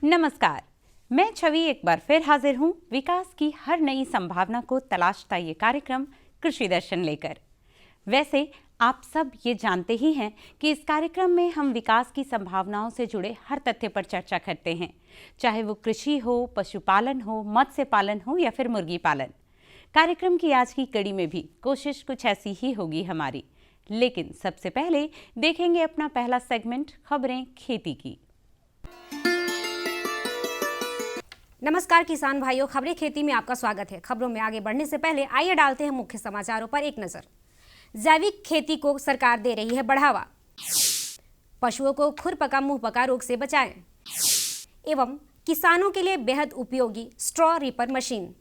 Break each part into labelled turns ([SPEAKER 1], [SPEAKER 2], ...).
[SPEAKER 1] नमस्कार, मैं छवि एक बार फिर हाजिर हूं विकास की हर नई संभावना को तलाशता ये कार्यक्रम कृषि दर्शन लेकर। वैसे आप सब ये जानते ही हैं कि इस कार्यक्रम में हम विकास की संभावनाओं से जुड़े हर तथ्य पर चर्चा करते हैं, चाहे वो कृषि हो, पशुपालन हो, मत्स्य पालन हो या फिर मुर्गी पालन। कार्यक्रम की आज की कड़ी में भी कोशिश कुछ ऐसी ही होगी हमारी, लेकिन सबसे पहले देखेंगे अपना पहला सेगमेंट खबरें खेती की।
[SPEAKER 2] नमस्कार किसान भाइयों, खबरें खेती में आपका स्वागत है। खबरों में आगे बढ़ने से पहले आइए डालते हैं मुख्य समाचारों पर एक नजर। जैविक खेती को सरकार दे रही है बढ़ावा। पशुओं को खुरपका मुंहपका रोग से बचाएं। एवं किसानों के लिए बेहद उपयोगी स्ट्रॉ रीपर मशीन।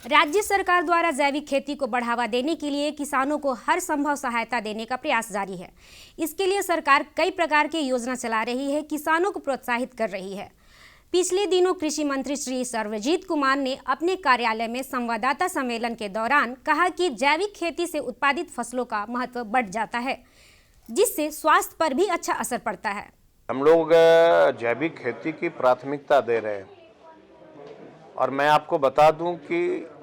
[SPEAKER 2] राज्य सरकार द्वारा जैविक खेती को बढ़ावा देने के लिए किसानों को हर संभव सहायता देने का प्रयास जारी है। इसके लिए सरकार कई प्रकार की योजना चला रही है, किसानों को प्रोत्साहित कर रही है। पिछले दिनों कृषि मंत्री श्री सर्वजीत कुमार ने अपने कार्यालय में संवाददाता सम्मेलन के दौरान कहा कि जैविक खेती से उत्पादित फसलों का महत्व बढ़ जाता है, जिससे स्वास्थ्य पर भी अच्छा असर पड़ता है।
[SPEAKER 3] हम लोग जैविक खेती की प्राथमिकता दे रहे हैं और मैं आपको बता दूं कि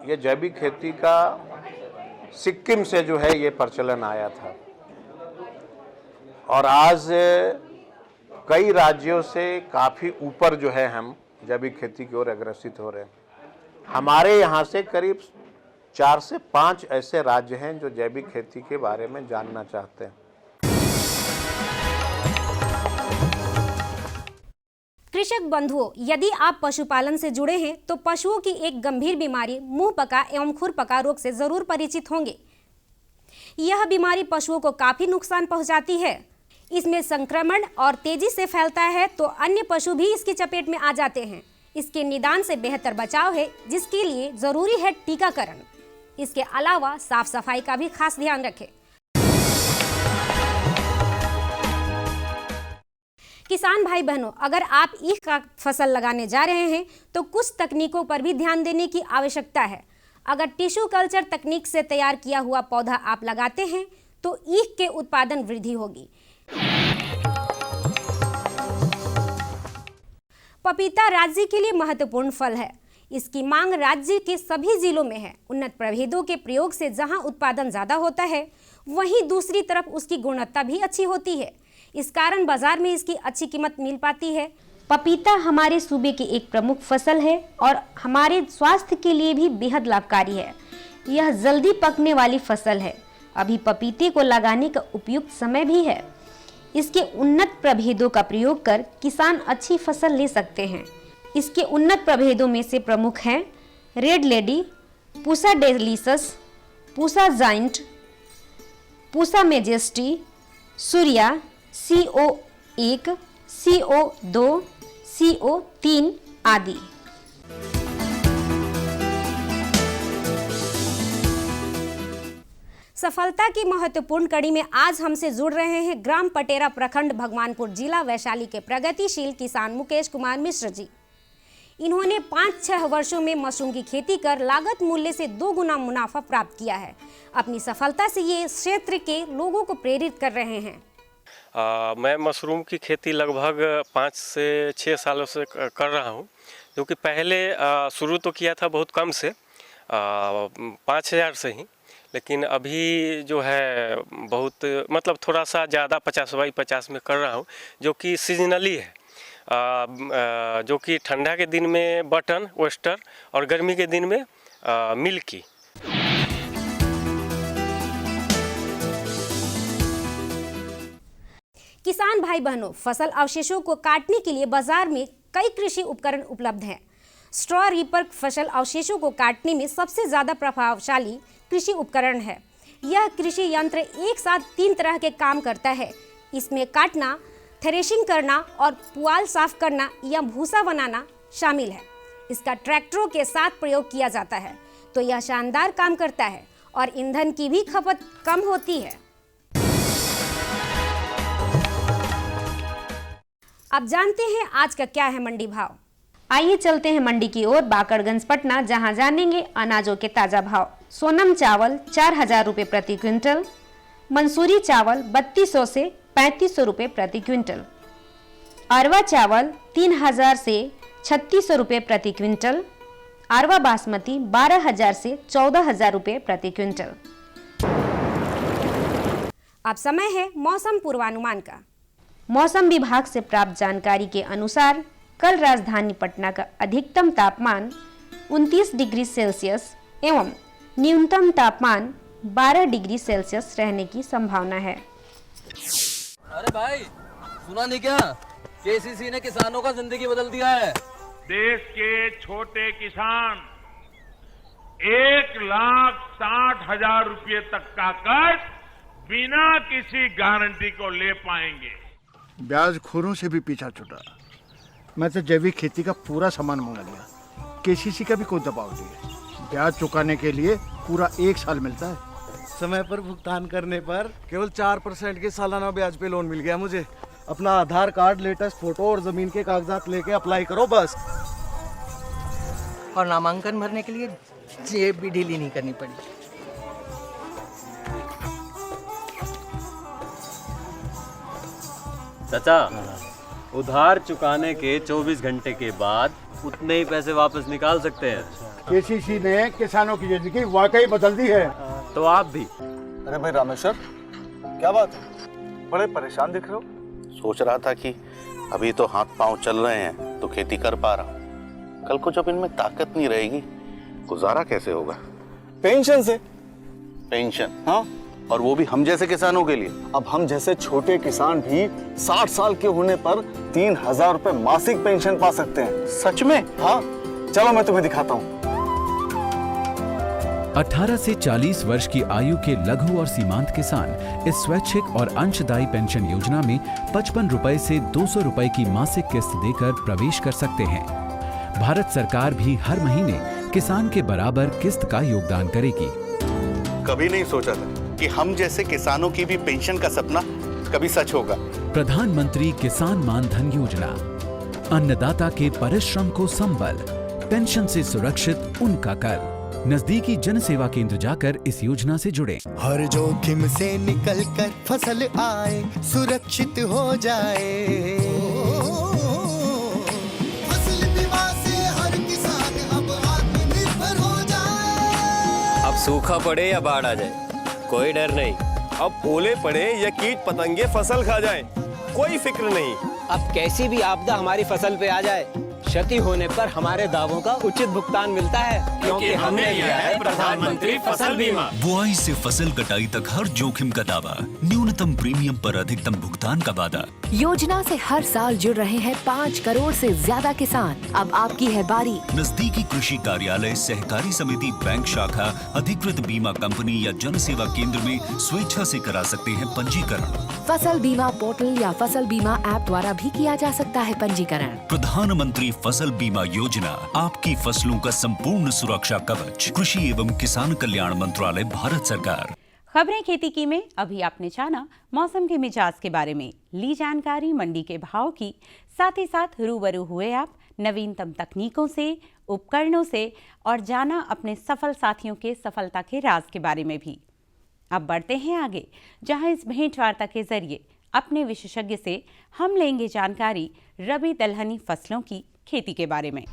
[SPEAKER 3] ये जैविक खेती का सिक्किम से जो है ये प्रचलन आया था और आज कई राज्यों से काफ़ी ऊपर जो है हम जैविक खेती की ओर अग्रसित हो रहे हैं। हमारे यहाँ से करीब 4 से 5 ऐसे राज्य हैं जो जैविक खेती के बारे में जानना चाहते हैं।
[SPEAKER 2] कृषक बंधुओं, यदि आप पशुपालन से जुड़े हैं तो पशुओं की एक गंभीर बीमारी मुंहपका एवं खुरपका रोग से जरूर परिचित होंगे। यह बीमारी पशुओं को काफी नुकसान पहुंचाती है। इसमें संक्रमण और तेजी से फैलता है तो अन्य पशु भी इसकी चपेट में आ जाते हैं। इसके निदान से बेहतर बचाव है, जिसके लिए जरूरी है टीकाकरण। इसके अलावा साफ सफाई का भी खास ध्यान रखें। किसान भाई बहनों, अगर आप ईख का फसल लगाने जा रहे हैं तो कुछ तकनीकों पर भी ध्यान देने की आवश्यकता है। अगर टिश्यू कल्चर तकनीक से तैयार किया हुआ पौधा आप लगाते हैं तो ईख के उत्पादन वृद्धि होगी। पपीता राज्य के लिए महत्वपूर्ण फल है। इसकी मांग राज्य के सभी जिलों में है। उन्नत प्रभेदों के प्रयोग से जहां उत्पादन ज्यादा होता है, वहीं दूसरी तरफ उसकी गुणवत्ता भी अच्छी होती है। इस कारण बाजार में इसकी अच्छी कीमत मिल पाती है। पपीता हमारे सूबे की एक प्रमुख फसल है और हमारे स्वास्थ्य के लिए भी बेहद लाभकारी है। यह जल्दी पकने वाली फसल है। अभी पपीते को लगाने का उपयुक्त समय भी है। इसके उन्नत प्रभेदों का प्रयोग कर किसान अच्छी फसल ले सकते हैं। इसके उन्नत प्रभेदों में से प्रमुख हैं red lady, Pusa delicious, Pusa giant, Pusa majesty, Surya, CO1, CO2, CO3 आदि। सफलता की महत्वपूर्ण कड़ी में आज हमसे जुड़ रहे हैं ग्राम पटेरा प्रखंड भगवानपुर जिला वैशाली के प्रगतिशील किसान मुकेश कुमार मिश्र जी। इन्होंने 5-6 वर्षों में मशरूम की खेती कर लागत मूल्य से 2 गुना मुनाफा प्राप्त किया है। अपनी सफलता से ये क्षेत्र के लोगों को प्रेरित कर रहे हैं।
[SPEAKER 4] मैं मशरूम की खेती लगभग 5 से 6 सालों से कर रहा हूं, जो कि पहले शुरू तो किया था बहुत कम से 5,000 से ही, लेकिन अभी जो है बहुत मतलब थोड़ा सा ज़्यादा 50/50 में कर रहा हूं, जो कि सीजनली है। जो कि ठंडा के दिन में बटन वेस्टर और गर्मी के दिन में मिल्की।
[SPEAKER 2] किसान भाई बहनों, फसल अवशेषों को काटने के लिए बाजार में कई कृषि उपकरण उपलब्ध हैं। स्ट्रॉ रीपर फसल अवशेषों को काटने में सबसे ज़्यादा प्रभावशाली कृषि उपकरण है। यह कृषि यंत्र एक साथ 3 तरह के काम करता है। इसमें काटना, थ्रेशिंग करना और पुआल साफ करना या भूसा बनाना शामिल है। इसका ट्रैक्टरों के साथ प्रयोग किया जाता है तो यह शानदार काम करता है और ईंधन की भी खपत कम होती है। अब जानते हैं आज का क्या है मंडी भाव। आइए चलते हैं मंडी की ओर बाकरगंज पटना, जहां जानेंगे अनाजों के ताजा भाव। सोनम चावल 4000 रुपये प्रति क्विंटल, मंसूरी चावल 3200 से 3500 रुपये प्रति क्विंटल, अरवा चावल 3000 से 3600 रुपये प्रति क्विंटल, अरवा बासमती 12000 से 14000 रुपये प्रति क्विंटल। अब समय है मौसम पूर्वानुमान का। मौसम विभाग से प्राप्त जानकारी के अनुसार कल राजधानी पटना का अधिकतम तापमान 29 डिग्री सेल्सियस एवं न्यूनतम तापमान 12 डिग्री सेल्सियस रहने की संभावना है।
[SPEAKER 5] अरे भाई, सुना नहीं क्या? केसीसी ने किसानों का जिंदगी बदल दिया है।
[SPEAKER 6] देश के छोटे किसान 1,60,000 रुपये तक का कर्ज बिना किसी गारंटी को ले पाएंगे।
[SPEAKER 7] ब्याज खोरों से भी पीछा छूटा। मैं तो जैविक खेती का पूरा सामान मंगा लिया। केसीसी का भी कोई दबाव नहीं है। ब्याज चुकाने के लिए पूरा 1 साल मिलता है।
[SPEAKER 8] समय पर भुगतान करने पर केवल 4% के सालाना ब्याज पे लोन मिल गया मुझे। अपना आधार कार्ड, लेटेस्ट फोटो और जमीन के कागजात लेके अप्लाई करो बस।
[SPEAKER 5] और नामांकन भरने के लिए जेब भी ढीली नहीं करनी पड़ी।
[SPEAKER 9] चाचा, उधार चुकाने के 24 घंटे के बाद उतने ही पैसे वापस निकाल सकते हैं।
[SPEAKER 7] केसीसी ने किसानों की जिंदगी वाकई बदल दी है।
[SPEAKER 9] तो आप भी।
[SPEAKER 8] अरे भाई रामेश्वर, क्या बात है? बड़े परेशान दिख रहे हो।
[SPEAKER 3] सोच रहा था कि अभी तो हाथ पांव चल रहे हैं तो खेती कर पा रहा हूँ, कल को जब इनमें ताकत नहीं रहेगी गुजारा कैसे होगा?
[SPEAKER 8] पेंशन से।
[SPEAKER 3] पेंशन?
[SPEAKER 8] हाँ,
[SPEAKER 3] और वो भी हम जैसे किसानों के लिए।
[SPEAKER 8] अब हम जैसे छोटे किसान भी 60 साल के होने पर 3000 रुपए मासिक पेंशन पा सकते हैं।
[SPEAKER 3] सच में?
[SPEAKER 8] हाँ, चलो मैं तुम्हें दिखाता हूँ।
[SPEAKER 10] 18 से 40 वर्ष की आयु के लघु और सीमांत किसान इस स्वैच्छिक और अंशदायी पेंशन योजना में 55 रुपए से 200 रुपए की मासिक किस्त देकर प्रवेश कर सकते हैं। भारत सरकार भी हर महीने किसान के बराबर किस्त का योगदान करेगी।
[SPEAKER 3] कभी नहीं सोचा था कि हम जैसे किसानों की भी पेंशन का सपना कभी सच होगा।
[SPEAKER 10] प्रधानमंत्री किसान मान धन योजना, अन्नदाता के परिश्रम को संबल, पेंशन से सुरक्षित उनका कर। नजदीकी जन सेवा केंद्र जाकर इस योजना से जुड़ें।
[SPEAKER 11] हर जोखिम से निकल कर फसल आए, सुरक्षित हो जाए। फसल बीमा से हर किसान अब आत्मनिर्भर हो जाए।
[SPEAKER 9] अब सूखा पड़े या बाढ़ आ जाए, कोई डर नहीं।
[SPEAKER 12] अब ओले पड़े या कीट पतंगे फसल खा जाए, कोई फिक्र नहीं।
[SPEAKER 5] अब कैसी भी आपदा हमारी फसल पे आ जाए, क्षति होने पर हमारे दावों का उचित भुगतान मिलता है, क्योंकि हमने लिया है प्रधानमंत्री फसल बीमा।
[SPEAKER 13] बुआई से फसल कटाई तक हर जोखिम का दावा, न्यूनतम प्रीमियम पर अधिकतम भुगतान का वादा।
[SPEAKER 14] योजना से हर साल जुड़ रहे हैं 5 करोड़ से ज्यादा किसान। अब आपकी है बारी।
[SPEAKER 13] नजदीकी कृषि कार्यालय, सहकारी समिति, बैंक शाखा, अधिकृत बीमा कंपनी या जन सेवा केंद्र में स्वेच्छा से करा सकते हैं पंजीकरण।
[SPEAKER 14] फसल बीमा पोर्टल या फसल बीमा ऐप द्वारा भी किया जा सकता है पंजीकरण।
[SPEAKER 13] प्रधानमंत्री फसल बीमा योजना, आपकी फसलों का संपूर्ण सुरक्षा कवच। कृषि एवं किसान कल्याण मंत्रालय, भारत सरकार।
[SPEAKER 1] खबरें खेती की में अभी आपने जाना मौसम के मिजाज के बारे में, ली जानकारी मंडी के भाव की, साथ ही साथ रूबरू हुए आप नवीनतम तकनीकों से, उपकरणों से और जाना अपने सफल साथियों के सफलता के राज के बारे में भी। अब बढ़ते हैं आगे, जहां इस भेंट वार्ता के जरिए अपने विशेषज्ञ से हम लेंगे जानकारी रबी दलहनी फसलों की खेती के बारे में।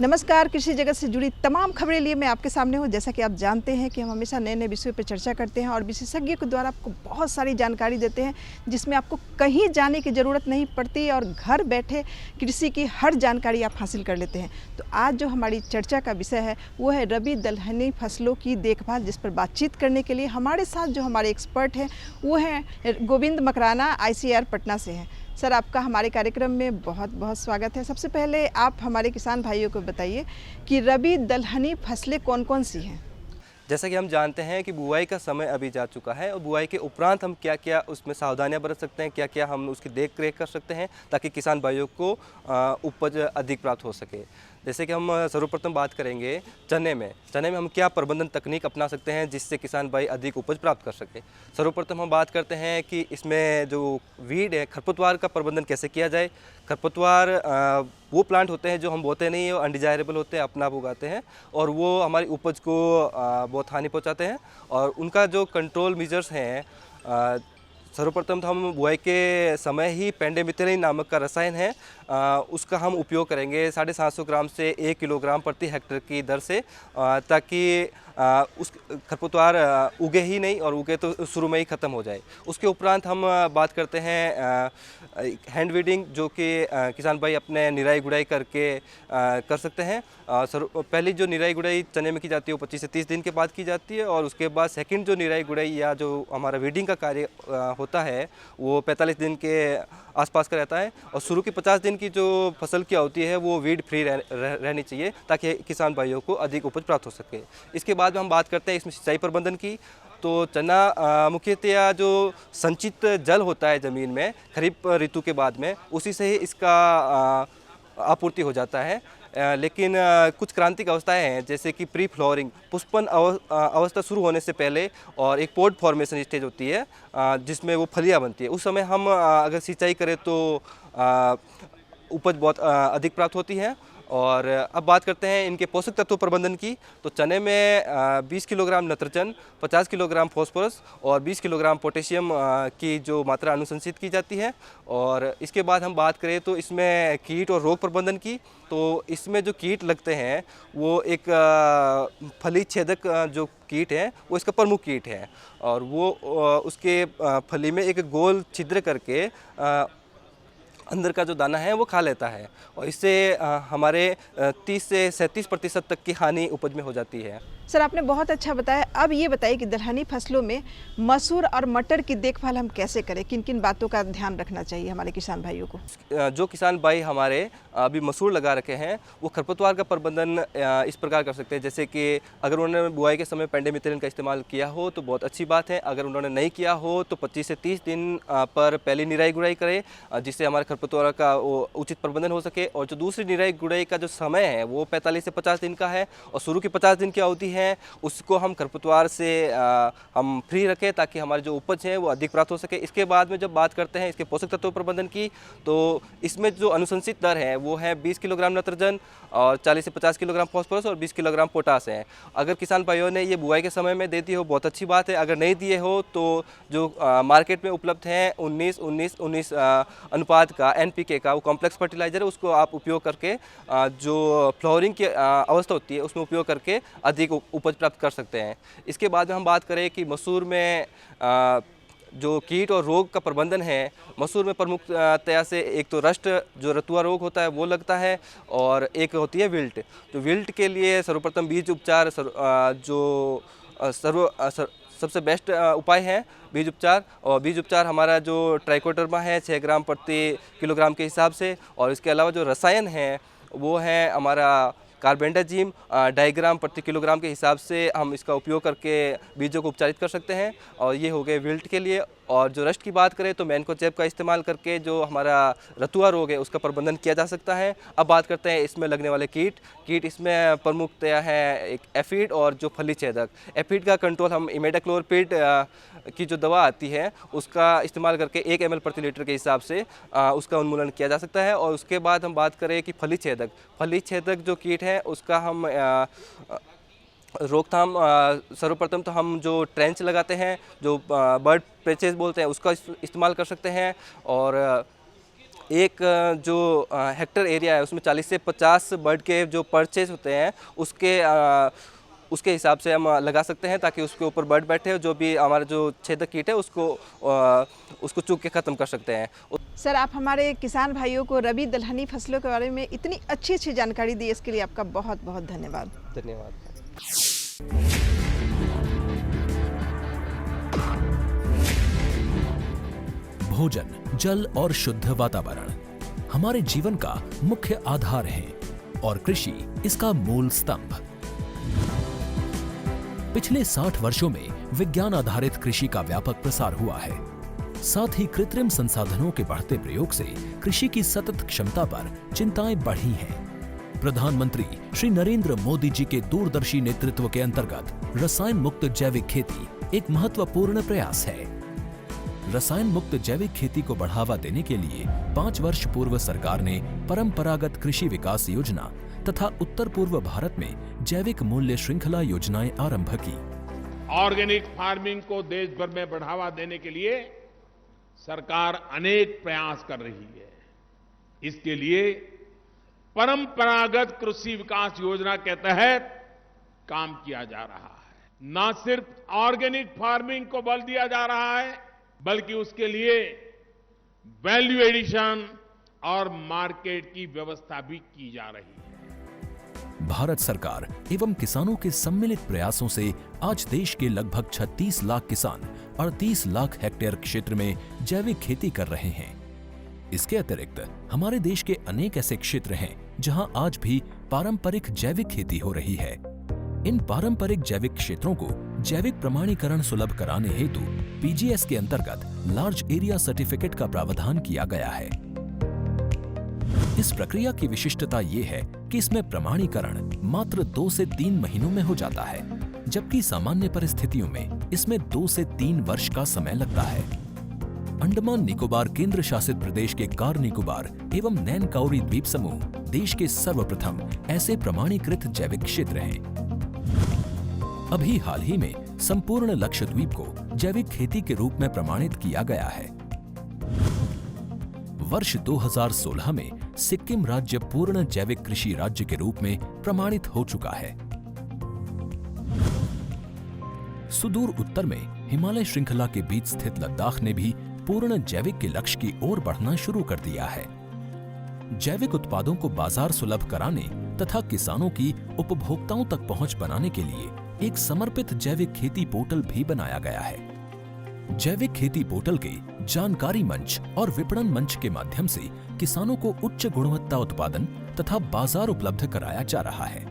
[SPEAKER 15] नमस्कार, कृषि जगत से जुड़ी तमाम खबरें लिए मैं आपके सामने हूँ। जैसा कि आप जानते हैं कि हम हमेशा नए नए विषयों पर चर्चा करते हैं और विशेषज्ञों के द्वारा आपको बहुत सारी जानकारी देते हैं, जिसमें आपको कहीं जाने की ज़रूरत नहीं पड़ती और घर बैठे कृषि की हर जानकारी आप हासिल कर लेते हैं। तो आज जो हमारी चर्चा का विषय है वो है रबी दलहनी फसलों की देखभाल, जिस पर बातचीत करने के लिए हमारे साथ जो हमारे एक्सपर्ट हैं वो हैं गोविंद मकराना, ICAR पटना से हैं। सर, आपका हमारे कार्यक्रम में बहुत बहुत स्वागत है। सबसे पहले आप हमारे किसान भाइयों को बताइए कि रबी दलहनी फसलें कौन कौन सी हैं?
[SPEAKER 16] जैसा कि हम जानते हैं कि बुआई का समय अभी जा चुका है और बुआई के उपरांत हम क्या क्या उसमें सावधानियां बरत सकते हैं, क्या क्या हम उसकी देख रेख कर सकते हैं ताकि किसान भाइयों को उपज अधिक प्राप्त हो सके। जैसे कि हम सर्वप्रथम बात करेंगे चने में हम क्या प्रबंधन तकनीक अपना सकते हैं जिससे किसान भाई अधिक उपज प्राप्त कर सके। सर्वप्रथम हम बात करते हैं कि इसमें जो वीड है, खरपतवार का प्रबंधन कैसे किया जाए। खरपतवार वो प्लांट होते हैं जो हम बोते नहीं, वो अनडिजायरेबल होते हैं, अपना आप उगाते हैं और वो हमारी उपज को बहुत हानि पहुंचाते हैं और उनका जो कंट्रोल मेजर्स हैं, सर्वप्रथम तो हम बुआई के समय ही पेंडेमिथलिन नामक का रसायन है उसका हम उपयोग करेंगे 750 ग्राम से 1 किलोग्राम प्रति हेक्टेयर की दर से, ताकि उस खरपतवार उगे ही नहीं और उगे तो शुरू में ही ख़त्म हो जाए। उसके उपरांत हम बात करते हैं हैंड वीडिंग, जो कि किसान भाई अपने निराई गुड़ाई करके कर सकते हैं। पहली जो निराई गुड़ाई चने में की जाती है वो 25 से 30 दिन के बाद की जाती है और उसके बाद सेकंड जो निराई गुड़ाई या जो हमारा वीडिंग का कार्य होता है वो 45 दिन के आसपास का रहता है और शुरू की 50 दिन की जो फसल की होती है वो वीड फ्री रहनी चाहिए ताकि किसान भाइयों को अधिक उपज प्राप्त हो सके। इसके बाद में हम बात करते हैं इसमें सिंचाई प्रबंधन की। तो चना मुख्यतया जो संचित जल होता है ज़मीन में खरीफ ऋतु के बाद में उसी से ही इसका आपूर्ति हो जाता है, लेकिन कुछ क्रांतिक अवस्थाएं हैं जैसे कि प्री फ्लोरिंग, पुष्पन अवस्था शुरू होने से पहले और एक पोड फॉर्मेशन स्टेज होती है जिसमें वो फलियां बनती है। उस समय हम अगर सिंचाई करें तो उपज बहुत अधिक प्राप्त होती है। और अब बात करते हैं इनके पोषक तत्व प्रबंधन की। तो चने में 20 किलोग्राम नत्रजन, 50 किलोग्राम फॉस्फोरस और 20 किलोग्राम पोटेशियम की जो मात्रा अनुशंसित की जाती है। और इसके बाद हम बात करें तो इसमें कीट और रोग प्रबंधन की। तो इसमें जो कीट लगते हैं वो एक फली छेदक जो कीट है वो इसका प्रमुख कीट है और वो उसके फली में एक गोल छिद्र करके अंदर का जो दाना है वो खा लेता है और इससे हमारे 30 से 37% तक की हानि उपज में हो जाती है।
[SPEAKER 15] सर आपने बहुत अच्छा बताया। अब ये बताइए कि दलहनी फसलों में मसूर और मटर की देखभाल हम कैसे करें, किन किन बातों का ध्यान रखना चाहिए हमारे किसान भाइयों को?
[SPEAKER 16] जो किसान भाई हमारे अभी मसूर लगा रखे हैं वो खरपतवार का प्रबंधन इस प्रकार कर सकते हैं, जैसे कि अगर उन्होंने बुआई के समय पेंडेमिथलिन का इस्तेमाल किया हो तो बहुत अच्छी बात है। अगर उन्होंने नहीं किया हो तो 25 से 30 दिन पर पहली निराई गुड़ाई करें जिससे हमारे खरपतवार का वो उचित प्रबंधन हो सके। और जो दूसरी निराई गुड़ाई का जो समय है वो 45 से 50 दिन का है और शुरू की 50 दिन की अवधि है उसको हम खरपतवार से हम फ्री रखें ताकि हमारी जो उपज है वो अधिक प्राप्त हो सके। इसके बाद में जब बात करते हैं इसके पोषक तत्व प्रबंधन की तो इसमें जो अनुशंसित दर है वो है 20 किलोग्राम नत्रजन और 40 से 50 किलोग्राम फॉस्फोरस और 20 किलोग्राम पोटास है। अगर किसान भाइयों ने ये बुआई के समय में दे दी हो बहुत अच्छी बात है, अगर नहीं दिए हो तो जो मार्केट में उपलब्ध है 19-19-19 अनुपात का NPK का वो कॉम्प्लेक्स फर्टिलाइजर है, उसको आप उपयोग करके जो फ्लावरिंग की अवस्था होती है उसमें उपयोग करके अधिक उपज प्राप्त कर सकते हैं। इसके बाद में हम बात करें कि मसूर में जो कीट और रोग का प्रबंधन है, मसूर में प्रमुखतया से एक तो रस्ट जो रतुआ रोग होता है वो लगता है और एक होती है विल्ट। तो विल्ट के लिए सर्वप्रथम बीज उपचार सबसे बेस्ट उपाय है बीज उपचार। और बीज उपचार हमारा जो ट्राइकोडर्मा है 6 ग्राम प्रति किलोग्राम के हिसाब से, और इसके अलावा जो रसायन है वो है हमारा कार्बेंडाजिम 2.5 ग्राम प्रति किलोग्राम के हिसाब से हम इसका उपयोग करके बीजों को उपचारित कर सकते हैं। और ये हो गए विल्ट के लिए। और जो रस्ट की बात करें तो मैनकोजेब का इस्तेमाल करके जो हमारा रतुआ रोग है उसका प्रबंधन किया जा सकता है। अब बात करते हैं इसमें लगने वाले कीट इसमें प्रमुखतया है एक एफिड और जो फली छेदक। एफिड का कंट्रोल हम इमेडाक्लोरपिड की जो दवा आती है उसका इस्तेमाल करके 1 ml प्रति लीटर के हिसाब से उसका उन्मूलन किया जा सकता है। और उसके बाद हम बात करें कि फली छेदक जो कीट है उसका हम रोकथाम सर्वप्रथम तो हम जो ट्रेंच लगाते हैं जो बर्ड पैचेस बोलते हैं उसका इस्तेमाल कर सकते हैं। और एक जो हेक्टर एरिया है उसमें 40 से 50 बर्ड के जो परचेज होते हैं उसके हिसाब से हम लगा सकते हैं ताकि उसके ऊपर बर्ड बैठे, जो भी हमारा जो छेदक कीट है उसको चूक के ख़त्म कर सकते हैं।
[SPEAKER 15] सर आप हमारे किसान भाइयों को रबी दलहनी फसलों के बारे में इतनी अच्छी जानकारी दी, इसके लिए आपका बहुत बहुत धन्यवाद।
[SPEAKER 16] धन्यवाद।
[SPEAKER 10] भोजन, जल और शुद्ध वातावरण हमारे जीवन का मुख्य आधार है और कृषि इसका मूल स्तंभ। पिछले 60 वर्षों में विज्ञान आधारित कृषि का व्यापक प्रसार हुआ है। साथ ही कृत्रिम संसाधनों के बढ़ते प्रयोग से कृषि की सतत क्षमता पर चिंताएं बढ़ी हैं। प्रधानमंत्री श्री नरेंद्र मोदी जी के दूरदर्शी नेतृत्व के अंतर्गत रसायन मुक्त जैविक खेती एक महत्वपूर्ण प्रयास है। रसायन मुक्त जैविक खेती को बढ़ावा देने के लिए 5 वर्ष पूर्व सरकार ने परंपरागत कृषि विकास योजना तथा उत्तर पूर्व भारत में जैविक मूल्य श्रृंखला योजनाएं आरंभ की।
[SPEAKER 6] ऑर्गेनिक फार्मिंग को देश भर में बढ़ावा देने के लिए सरकार अनेक प्रयास कर रही है। इसके लिए परंपरागत कृषि विकास योजना के तहत काम किया जा रहा है। न सिर्फ ऑर्गेनिक फार्मिंग को बल दिया जा रहा है, बल्कि उसके लिए वैल्यू एडिशन और मार्केट की व्यवस्था भी की जा रही है।
[SPEAKER 10] भारत सरकार एवं किसानों के सम्मिलित प्रयासों से आज देश के लगभग 36 लाख किसान 38 लाख हेक्टेयर क्षेत्र में जैविक खेती कर रहे हैं। इसके अतिरिक्त हमारे देश के अनेक ऐसे क्षेत्र हैं जहां आज भी पारंपरिक जैविक खेती हो रही है। इन पारंपरिक जैविक क्षेत्रों को जैविक प्रमाणीकरण सुलभ कराने हेतु पीजीएस के अंतर्गत लार्ज एरिया सर्टिफिकेट का प्रावधान किया गया है। इस प्रक्रिया की विशिष्टता ये है कि इसमें प्रमाणीकरण मात्र 2 से 3 महीनों में हो जाता है, जबकि सामान्य परिस्थितियों में इसमें 2 से 3 वर्ष का समय लगता है। अंडमान निकोबार केंद्र शासित प्रदेश के कार निकोबार एवं नैन काउरी द्वीप समूह देश के सर्वप्रथम ऐसे प्रमाणीकृत जैविक क्षेत्र हैं। अभी हाल ही में संपूर्ण लक्षद्वीप को जैविक खेती के रूप में प्रमाणित किया गया है। वर्ष 2016 में सिक्किम राज्य पूर्ण जैविक कृषि राज्य के रूप में प्रमाणित हो चुका है। सुदूर उत्तर में हिमालय श्रृंखला के बीच स्थित लद्दाख ने भी पूर्ण जैविक के लक्ष्य की ओर बढ़ना शुरू कर दिया है। जैविक उत्पादों को बाजार सुलभ कराने तथा किसानों की उपभोक्ताओं तक पहुंच बनाने के लिए एक समर्पित जैविक खेती पोर्टल भी बनाया गया है। जैविक खेती पोर्टल के जानकारी मंच और विपणन मंच के माध्यम से किसानों को उच्च गुणवत्ता उत्पादन तथा बाजार उपलब्ध कराया जा रहा है।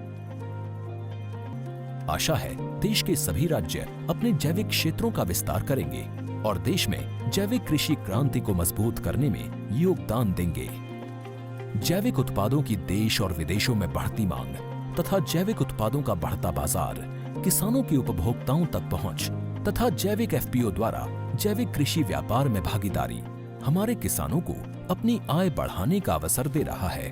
[SPEAKER 10] आशा है देश के सभी राज्य अपने जैविक क्षेत्रों का विस्तार करेंगे और देश में जैविक कृषि क्रांति को मजबूत करने में योगदान देंगे। जैविक उत्पादों की देश और विदेशों में बढ़ती मांग तथा जैविक उत्पादों का बढ़ता बाजार, किसानों की उपभोक्ताओं तक पहुंच तथा जैविक एफपीओ द्वारा जैविक कृषि व्यापार में भागीदारी हमारे किसानों को अपनी आय बढ़ाने का अवसर दे रहा है।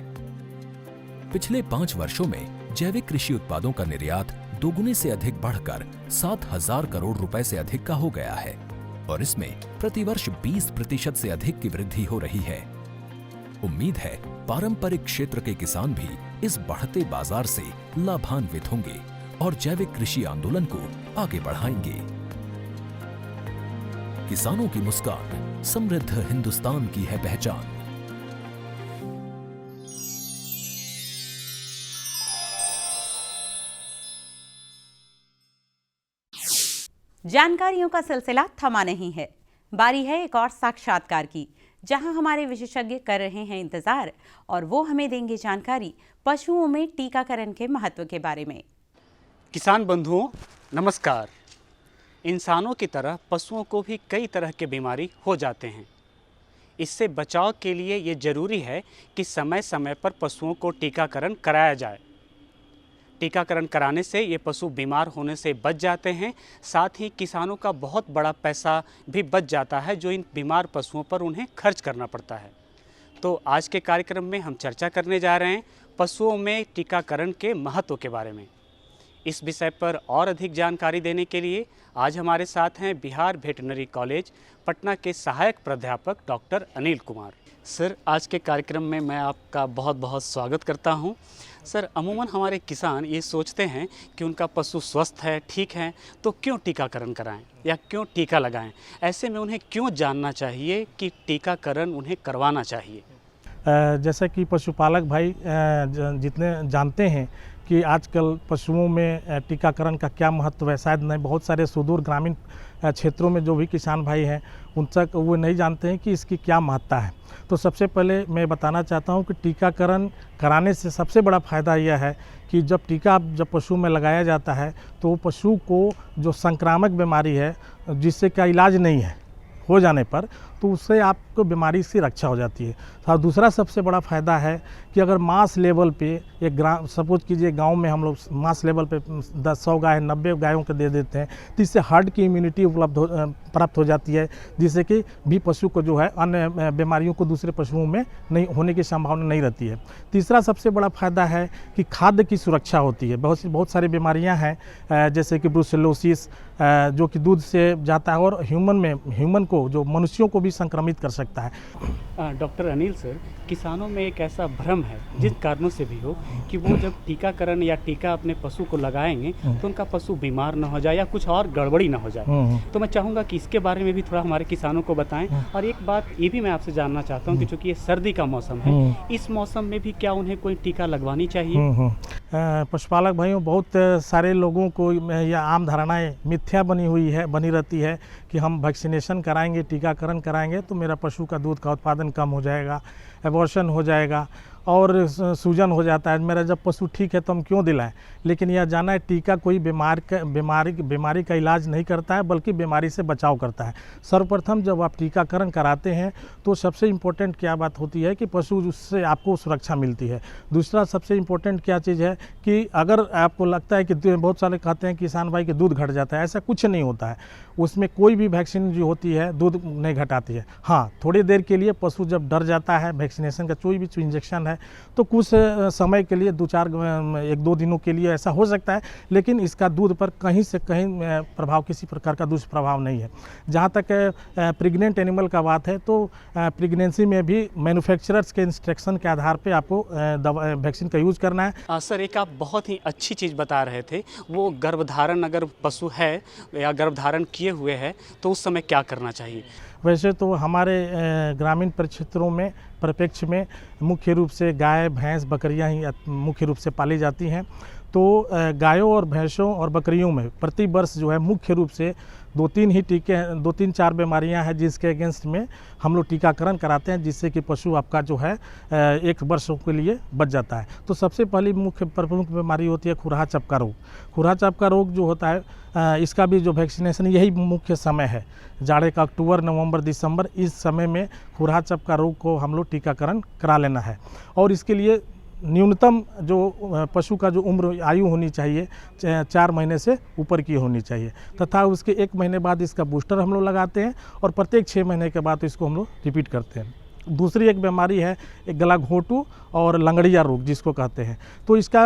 [SPEAKER 10] पिछले 5 वर्षों में जैविक कृषि उत्पादों का निर्यात दोगुने से अधिक बढ़कर 7,000 करोड़ रुपए से अधिक का हो गया है और इसमें प्रतिवर्ष 20% से अधिक की वृद्धि हो रही है। उम्मीद है पारंपरिक क्षेत्र के किसान भी इस बढ़ते बाजार से लाभान्वित होंगे और जैविक कृषि आंदोलन को आगे बढ़ाएंगे। किसानों की मुस्कान समृद्ध हिंदुस्तान की है पहचान।
[SPEAKER 1] जानकारियों का सिलसिला थमा नहीं है। बारी है एक और साक्षात्कार की, जहां हमारे विशेषज्ञ कर रहे हैं इंतजार और वो हमें देंगे जानकारी पशुओं में टीकाकरण के महत्व के बारे में।
[SPEAKER 17] किसान बंधुओं नमस्कार। इंसानों की तरह पशुओं को भी कई तरह के बीमारी हो जाते हैं। इससे बचाव के लिए ये ज़रूरी है कि समय समय पर पशुओं को टीकाकरण कराया जाए। टीकाकरण कराने से ये पशु बीमार होने से बच जाते हैं, साथ ही किसानों का बहुत बड़ा पैसा भी बच जाता है जो इन बीमार पशुओं पर उन्हें खर्च करना पड़ता है। तो आज के कार्यक्रम में हम चर्चा करने जा रहे हैं पशुओं में टीकाकरण के महत्व के बारे में। इस विषय पर और अधिक जानकारी देने के लिए आज हमारे साथ हैं बिहार वेटरनरी कॉलेज पटना के सहायक प्राध्यापक डॉक्टर अनिल कुमार। सर, आज के कार्यक्रम में मैं आपका बहुत बहुत स्वागत करता हूं। सर, अमूमन हमारे किसान ये सोचते हैं कि उनका पशु स्वस्थ है, ठीक है, तो क्यों टीकाकरण कराएं या क्यों टीका लगाएं। ऐसे में उन्हें क्यों जानना चाहिए कि टीकाकरण उन्हें करवाना चाहिए?
[SPEAKER 18] जैसा कि पशुपालक भाई जितने जानते हैं कि आजकल पशुओं में टीकाकरण का क्या महत्व है। शायद नहीं, बहुत सारे सुदूर ग्रामीण क्षेत्रों में जो भी किसान भाई हैं उन तक वो नहीं जानते हैं कि इसकी क्या महत्ता है। तो सबसे पहले मैं बताना चाहता हूं कि टीकाकरण कराने से सबसे बड़ा फ़ायदा यह है कि जब पशु में लगाया जाता है तो पशु को जो संक्रामक बीमारी है जिससे का इलाज नहीं है हो जाने पर, तो उससे आपको बीमारी से रक्षा हो जाती है। और दूसरा सबसे बड़ा फ़ायदा है कि अगर मास लेवल पे एक ग्राम सपोज कीजिए गांव में हम लोग मास लेवल पे 100 गाय 90 गायों को दे देते हैं, तो इससे हार्ट की इम्यूनिटी प्राप्त हो जाती है, जिससे कि भी पशु को जो है अन्य बीमारियों को दूसरे पशुओं में नहीं होने की संभावना नहीं रहती है। तीसरा सबसे बड़ा फ़ायदा है कि खाद्य की सुरक्षा होती है। बहुत सारी बीमारियाँ हैं जैसे कि ब्रुसेलोसिस जो कि दूध से जाता है और ह्यूमन को जो मनुष्यों को भी संक्रमित कर सकता है।
[SPEAKER 17] डॉक्टर अनिल सर, किसानों में एक ऐसा भ्रम है जिस कारणों से भी हो कि वो जब टीकाकरण या टीका अपने पशु को लगाएंगे तो उनका पशु बीमार ना हो जाए या कुछ और गड़बड़ी ना हो जाए। तो मैं चाहूँगा कि इसके बारे में भी थोड़ा हमारे किसानों को बताएं। और एक बात ये भी मैं आपसे जानना चाहता हूँ कि चूँकि ये सर्दी का मौसम है, इस मौसम में भी क्या उन्हें कोई टीका लगवानी चाहिए?
[SPEAKER 18] पशुपालक भाइयों, बहुत सारे लोगों को यह आम धारणाएं मिथ्या बनी रहती है कि हम वैक्सीनेशन कराएंगे, टीकाकरण कराएंगे तो मेरा पशु का दूध का उत्पादन कम हो जाएगा, एबॉर्शन हो जाएगा और सूजन हो जाता है। मेरा जब पशु ठीक है तो हम क्यों दिलाएं। लेकिन यह जाना है टीका कोई बीमारी का इलाज नहीं करता है, बल्कि बीमारी से बचाव करता है। सर्वप्रथम जब आप टीकाकरण कराते हैं तो सबसे इम्पोर्टेंट क्या बात होती है कि पशु उससे आपको सुरक्षा मिलती है। दूसरा सबसे इम्पोर्टेंट क्या चीज़ है कि अगर आपको लगता है कि बहुत सारे कहते हैं किसान भाई कि दूध घट जाता है, ऐसा कुछ नहीं होता है। उसमें कोई भी वैक्सीन जो होती है दूध नहीं घटाती है। हाँ, थोड़ी देर के लिए पशु जब डर जाता है वैक्सीनेशन का कोई भी इंजेक्शन है तो कुछ समय के लिए 1-2 दिनों के लिए ऐसा हो सकता है, लेकिन इसका दूध पर कहीं से कहीं प्रभाव, किसी प्रकार का दुष्प्रभाव नहीं है। जहाँ तक प्रेग्नेंट एनिमल का बात है तो प्रेगनेंसी में भी मैन्युफैक्चरर्स के इंस्ट्रक्शन के आधार पे आपको वैक्सीन का यूज़ करना है।
[SPEAKER 17] सर, एक आप बहुत ही अच्छी चीज़ बता रहे थे, वो गर्भधारण अगर पशु है या गर्भधारण किए हुए है तो उस समय क्या करना चाहिए?
[SPEAKER 18] वैसे तो हमारे ग्रामीण परिक्षेत्रों में परिप्रेक्ष्य में मुख्य रूप से गाय, भैंस, बकरियां ही मुख्य रूप से पाली जाती हैं। तो गायों और भैंसों और बकरियों में प्रति वर्ष जो है मुख्य रूप से 2-3-4 बीमारियां हैं जिसके अगेंस्ट में हम लोग टीकाकरण कराते हैं, जिससे कि पशु आपका जो है 1 वर्ष के लिए बच जाता है। तो सबसे पहली मुख्य प्रमुख बीमारी होती है खुरहा चपका रोग। खुरहा चपका रोग जो होता है इसका भी जो वैक्सीनेशन यही मुख्य समय है, जाड़े का अक्टूबर, नवंबर, दिसंबर, इस समय में खुरहा चपका रोग को हम लोग टीकाकरण करा लेना है। और इसके लिए न्यूनतम जो पशु का जो उम्र आयु होनी चाहिए 4 महीने से ऊपर की होनी चाहिए, तथा उसके 1 महीने बाद इसका बूस्टर हम लोग लगाते हैं और प्रत्येक 6 महीने के बाद इसको हम लोग रिपीट करते हैं। दूसरी एक बीमारी है एक गलाघोटू और लंगड़िया रोग जिसको कहते हैं, तो इसका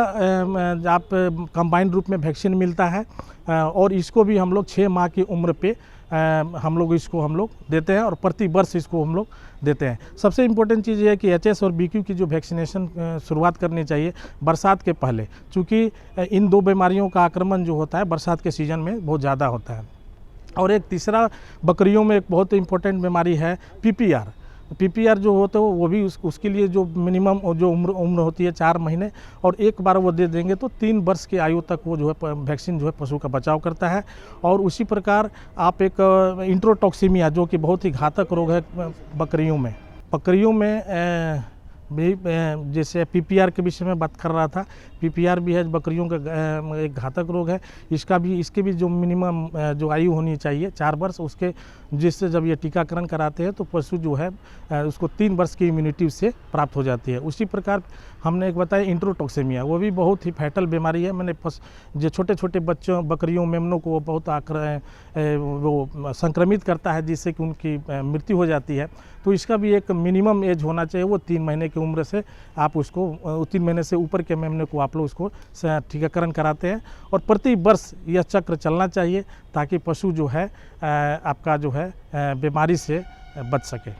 [SPEAKER 18] आप कंबाइंड रूप में वैक्सीन मिलता है और इसको भी हम लोग 6 माह की उम्र पे हम लोग देते हैं और प्रति वर्ष इसको हम लोग देते हैं। सबसे इम्पोर्टेंट चीज़ ये है कि एचएस और बीक्यू की जो वैक्सीनेशन शुरुआत करनी चाहिए बरसात के पहले, क्योंकि इन 2 बीमारियों का आक्रमण जो होता है बरसात के सीज़न में बहुत ज़्यादा होता है। और एक तीसरा बकरियों में एक बहुत इम्पोर्टेंट बीमारी है पीपीआर जो होता है वो भी उसके लिए जो मिनिमम जो उम्र होती है 4 महीने, और एक बार वो दे देंगे तो 3 वर्ष की आयु तक वो जो है वैक्सीन जो है पशु का बचाव करता है। और उसी प्रकार आप एक इंट्रोटॉक्सीमिया जो कि बहुत ही घातक रोग है बकरियों में भी, जैसे पीपीआर के विषय में बात कर रहा था, पीपीआर भी है बकरियों का एक घातक रोग है। इसके भी जो मिनिमम जो आयु होनी चाहिए 4 वर्ष, उसके जिससे जब ये टीकाकरण कराते हैं तो पशु जो है उसको 3 वर्ष की इम्यूनिटी से प्राप्त हो जाती है। उसी प्रकार हमने एक बताया इंट्रोटॉक्सीमिया, वो भी बहुत ही फैटल बीमारी है। मैंने जो छोटे छोटे बच्चों बकरियों मेमनों को वो बहुत वो संक्रमित करता है जिससे कि उनकी मृत्यु हो जाती है। तो इसका भी एक मिनिमम एज होना चाहिए, वो 3 महीने की उम्र से आप उसको 3 महीने से ऊपर के मेमने को आप लोग उसको टीकाकरण कराते हैं। और प्रति वर्ष यह चक्र चलना चाहिए ताकि पशु जो है आपका जो है बीमारी से बच सके।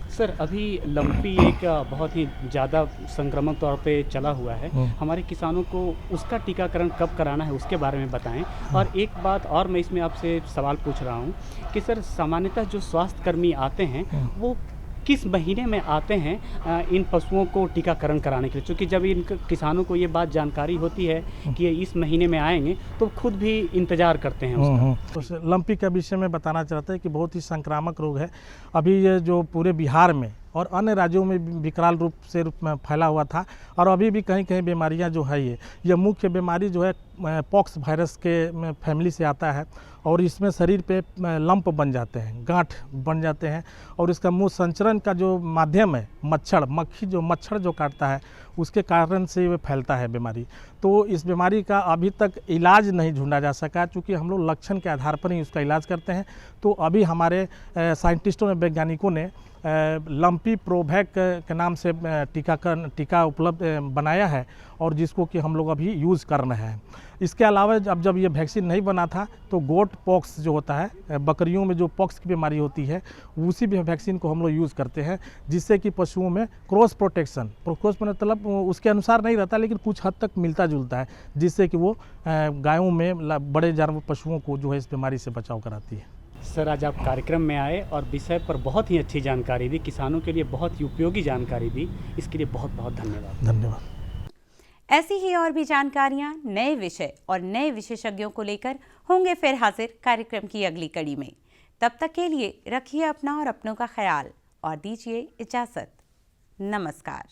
[SPEAKER 17] सर, अभी लंपी एक बहुत ही ज़्यादा संक्रामक तौर पे चला हुआ है, हमारे किसानों को उसका टीकाकरण कब कराना है उसके बारे में बताएं। और एक बात और मैं इसमें आपसे सवाल पूछ रहा हूं कि सर, सामान्यतः जो स्वास्थ्य कर्मी आते हैं वो किस महीने में आते हैं इन पशुओं को टीकाकरण कराने के लिए? क्योंकि जब इन किसानों को ये बात जानकारी होती है कि ये इस महीने में आएंगे तो खुद भी इंतजार करते हैं उसका।
[SPEAKER 18] तो लंपी के विषय में बताना चाहते हैं कि बहुत ही संक्रामक रोग है। अभी ये जो पूरे बिहार में और अन्य राज्यों में विकराल रूप में फैला हुआ था, और अभी भी कहीं कहीं बीमारियां जो है ये मुख्य बीमारी जो है पॉक्स वायरस के फैमिली से आता है, और इसमें शरीर पे लंप बन जाते हैं, गांठ बन जाते हैं, और इसका मुंह संचरण का जो माध्यम है मच्छर जो काटता है उसके कारण से ये फैलता है बीमारी। तो इस बीमारी का अभी तक इलाज नहीं ढूंढा जा सका, चूँकि हम लोग लक्षण के आधार पर ही उसका इलाज करते हैं। तो अभी हमारे साइंटिस्टों ने, वैज्ञानिकों ने लंपी प्रोवैक के नाम से टीका उपलब्ध बनाया है, और जिसको कि हम लोग अभी यूज़ कर रहे हैं। इसके अलावा अब जब ये वैक्सीन नहीं बना था तो गोट पॉक्स जो होता है, बकरियों में जो पॉक्स की बीमारी होती है, उसी भी वैक्सीन को हम लोग यूज़ करते हैं, जिससे कि पशुओं में क्रॉस प्रोटेक्शन मतलब उसके अनुसार नहीं रहता, लेकिन कुछ हद तक मिलता जुलता है, जिससे कि वो गायों में बड़े जानवर पशुओं को जो है इस बीमारी से बचाव कराती है।
[SPEAKER 17] सर, आज आप कार्यक्रम में आए और विषय पर बहुत ही अच्छी जानकारी दी, किसानों के लिए बहुत ही उपयोगी जानकारी दी, इसके लिए बहुत बहुत धन्यवाद।
[SPEAKER 18] धन्यवाद।
[SPEAKER 1] ऐसी ही और भी जानकारियां, नए विषय और नए विशेषज्ञों को लेकर होंगे फिर हाजिर कार्यक्रम की अगली कड़ी में। तब तक के लिए रखिए अपना और अपनों का ख्याल और दीजिए इजाजत। नमस्कार।